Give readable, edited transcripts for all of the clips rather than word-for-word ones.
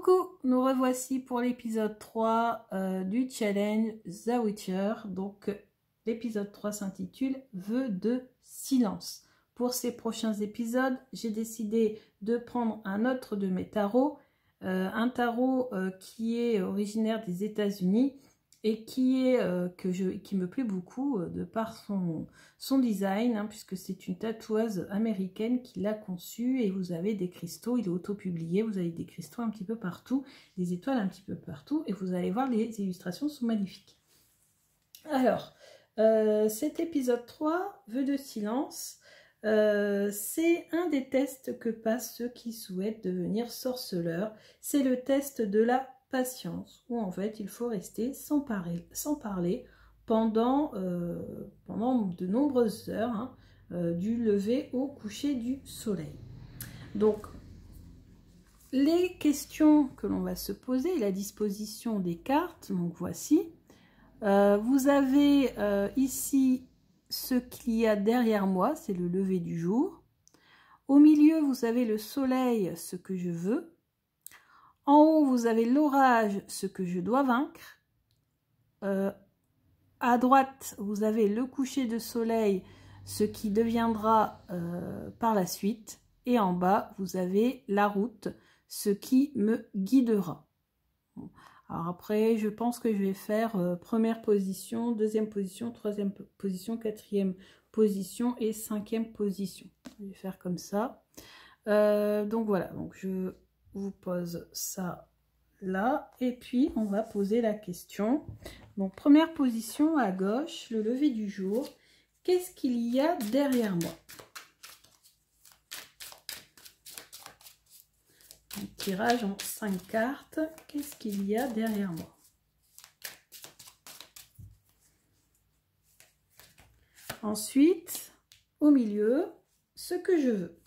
Coucou, nous revoici pour l'épisode 3 du challenge The Witcher. Donc l'épisode 3 s'intitule Vœux de silence. Pour ces prochains épisodes, j'ai décidé de prendre un autre de mes tarots, un tarot qui est originaire des États-Unis et qui me plaît beaucoup de par son design, hein, puisque c'est une tatoueuse américaine qui l'a conçu, et vous avez des cristaux, il est auto-publié, vous avez des cristaux un petit peu partout, des étoiles un petit peu partout, et vous allez voir, les illustrations sont magnifiques. Alors, cet épisode 3, Vœux de silence, c'est un des tests que passent ceux qui souhaitent devenir sorceleurs. C'est le test de la patience, où en fait il faut rester sans parler pendant de nombreuses heures, hein, du lever au coucher du soleil. Donc les questions que l'on va se poser, la disposition des cartes, donc voici. Vous avez ici ce qu'il y a derrière moi, c'est le lever du jour. Au milieu, vous avez le soleil, ce que je veux. En haut, vous avez l'orage, ce que je dois vaincre. À droite, vous avez le coucher de soleil, ce qui deviendra par la suite. Et en bas, vous avez la route, ce qui me guidera. Bon. Alors après, je pense que je vais faire première position, deuxième position, troisième position, quatrième position et cinquième position. Je vais faire comme ça. Donc voilà, donc je vous pose ça là, et puis on va poser la question. Donc première position à gauche, le lever du jour. Qu'est-ce qu'il y a derrière moi? Un tirage en 5 cartes. Qu'est-ce qu'il y a derrière moi? Ensuite, au milieu, ce que je veux.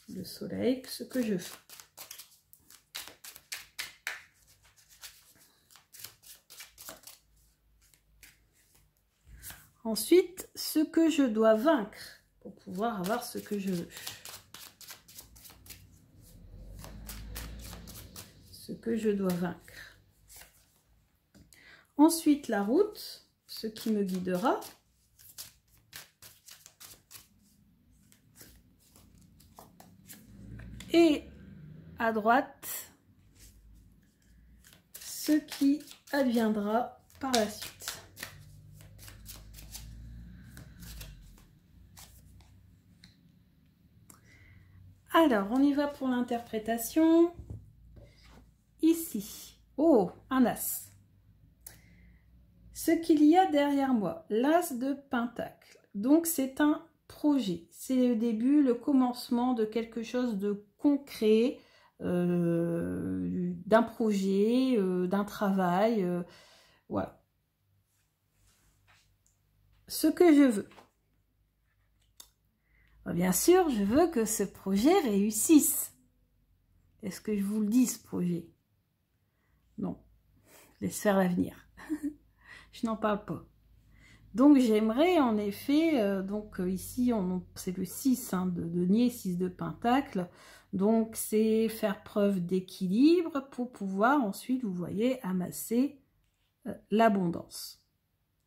Le soleil, ce que je veux. Ensuite, ce que je dois vaincre pour pouvoir avoir ce que je veux. Ce que je dois vaincre. Ensuite, la route, ce qui me guidera. Et à droite, ce qui adviendra par la suite. Alors, on y va pour l'interprétation. Ici, oh, un as. Ce qu'il y a derrière moi, l'as de pentacle. Donc, c'est un projet. C'est le début, le commencement de quelque chose de concret, d'un projet, d'un travail. Voilà. Ce que je veux. Bien sûr, je veux que ce projet réussisse. Est-ce que je vous le dis, ce projet? Non. Laisse faire l'avenir. Je n'en parle pas. Donc j'aimerais en effet, ici c'est le 6 hein, de denier, 6 de pentacle. Donc c'est faire preuve d'équilibre pour pouvoir ensuite, vous voyez, amasser l'abondance.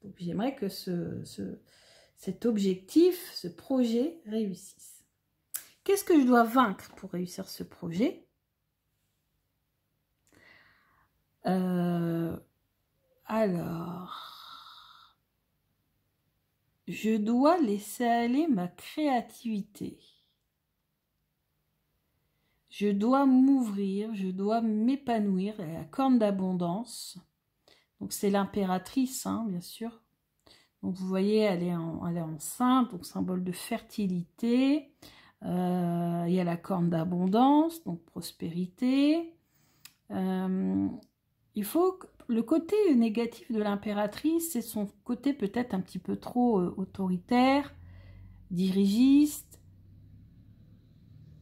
Donc j'aimerais que cet objectif, ce projet réussisse. Qu'est-ce que je dois vaincre pour réussir ce projet? Alors, je dois laisser aller ma créativité. Je dois m'ouvrir, je dois m'épanouir. La corne d'abondance. Donc c'est l'impératrice, hein, bien sûr. Donc vous voyez, elle est enceinte, donc symbole de fertilité. Il y a la corne d'abondance, donc prospérité. Il faut que le côté négatif de l'impératrice, c'est son côté peut-être un petit peu trop autoritaire, dirigiste.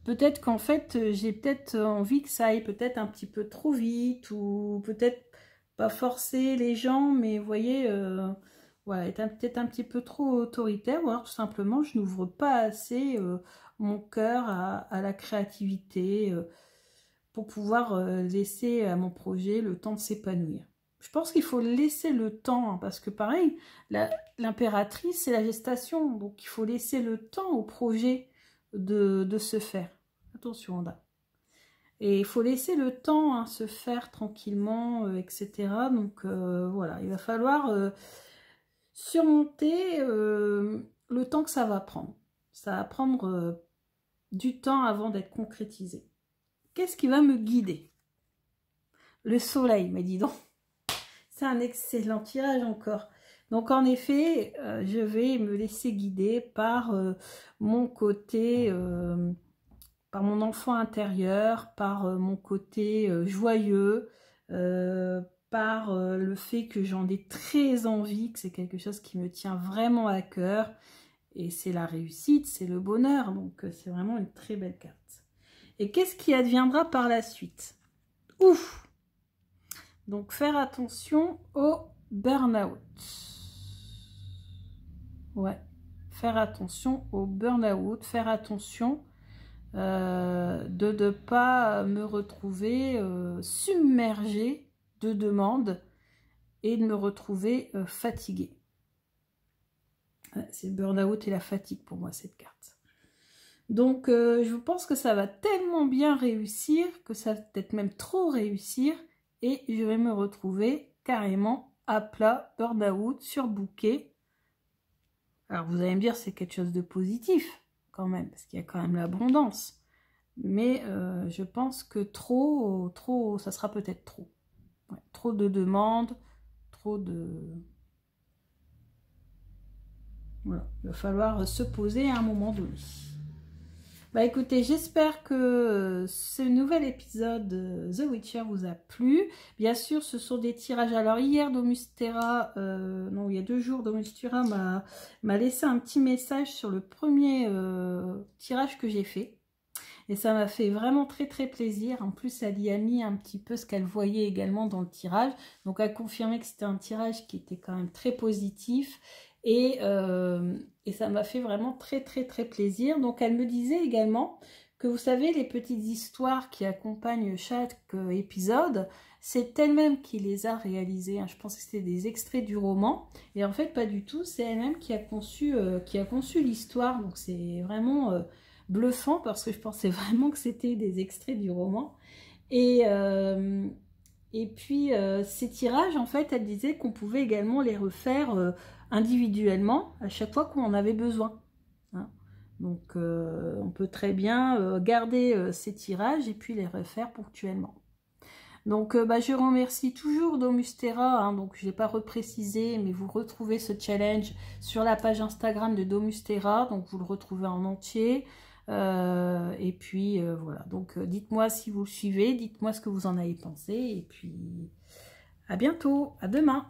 Peut-être qu'en fait, j'ai peut-être envie que ça aille peut-être un petit peu trop vite, ou peut-être pas forcer les gens, mais vous voyez, voilà, être peut-être un petit peu trop autoritaire, ou alors tout simplement, je n'ouvre pas assez mon cœur à la créativité, pour pouvoir laisser à mon projet le temps de s'épanouir. Je pense qu'il faut laisser le temps, hein, parce que pareil, l'impératrice, c'est la gestation. Donc, il faut laisser le temps au projet de se faire. Attention, Onda. Et il faut laisser le temps, hein, se faire tranquillement, etc. Donc, voilà, il va falloir surmonter le temps que ça va prendre. Ça va prendre du temps avant d'être concrétisé. Qu'est-ce qui va me guider? Le soleil, mais dis donc. C'est un excellent tirage encore. Donc en effet, je vais me laisser guider par mon côté, par mon enfant intérieur, par mon côté joyeux, par le fait que j'en ai très envie, que c'est quelque chose qui me tient vraiment à cœur. Et c'est la réussite, c'est le bonheur. Donc c'est vraiment une très belle carte. Et qu'est-ce qui adviendra par la suite? Ouf! Donc, faire attention au burn-out. Ouais, faire attention au burn-out, faire attention de ne pas me retrouver submergée de demandes et de me retrouver fatiguée. Ouais, c'est le burn-out et la fatigue pour moi, cette carte. Donc, je pense que ça va tellement bien réussir, que ça va peut-être même trop réussir, et je vais me retrouver carrément à plat, burn-out, surbooké. Alors, vous allez me dire, c'est quelque chose de positif, quand même, parce qu'il y a quand même l'abondance. Mais je pense que trop, ça sera peut-être trop. Ouais, trop de demandes, trop de... Voilà, il va falloir se poser à un moment donné. Bah écoutez, j'espère que ce nouvel épisode The Witcher vous a plu. Bien sûr, ce sont des tirages. Alors hier, Domustera, non, il y a 2 jours, Domustera m'a laissé un petit message sur le premier tirage que j'ai fait. Et ça m'a fait vraiment très très plaisir. En plus, elle y a mis un petit peu ce qu'elle voyait également dans le tirage. Donc, elle confirmait que c'était un tirage qui était quand même très positif. Et ça m'a fait vraiment très très très plaisir. Donc elle me disait également que vous savez, les petites histoires qui accompagnent chaque épisode, c'est elle-même qui les a réalisées. Je pense que c'était des extraits du roman. Et en fait, pas du tout. C'est elle-même qui a conçu l'histoire. Donc c'est vraiment bluffant parce que je pensais vraiment que c'était des extraits du roman. Et puis ces tirages, en fait, elle disait qu'on pouvait également les refaire individuellement à chaque fois qu'on en avait besoin. Hein. Donc on peut très bien garder ces tirages et puis les refaire ponctuellement. Donc je remercie toujours Domustera, hein, donc je n'ai pas reprécisé, mais vous retrouvez ce challenge sur la page Instagram de Domustera, donc vous le retrouvez en entier. Et puis voilà, donc dites-moi si vous le suivez, dites-moi ce que vous en avez pensé, et puis à bientôt, à demain.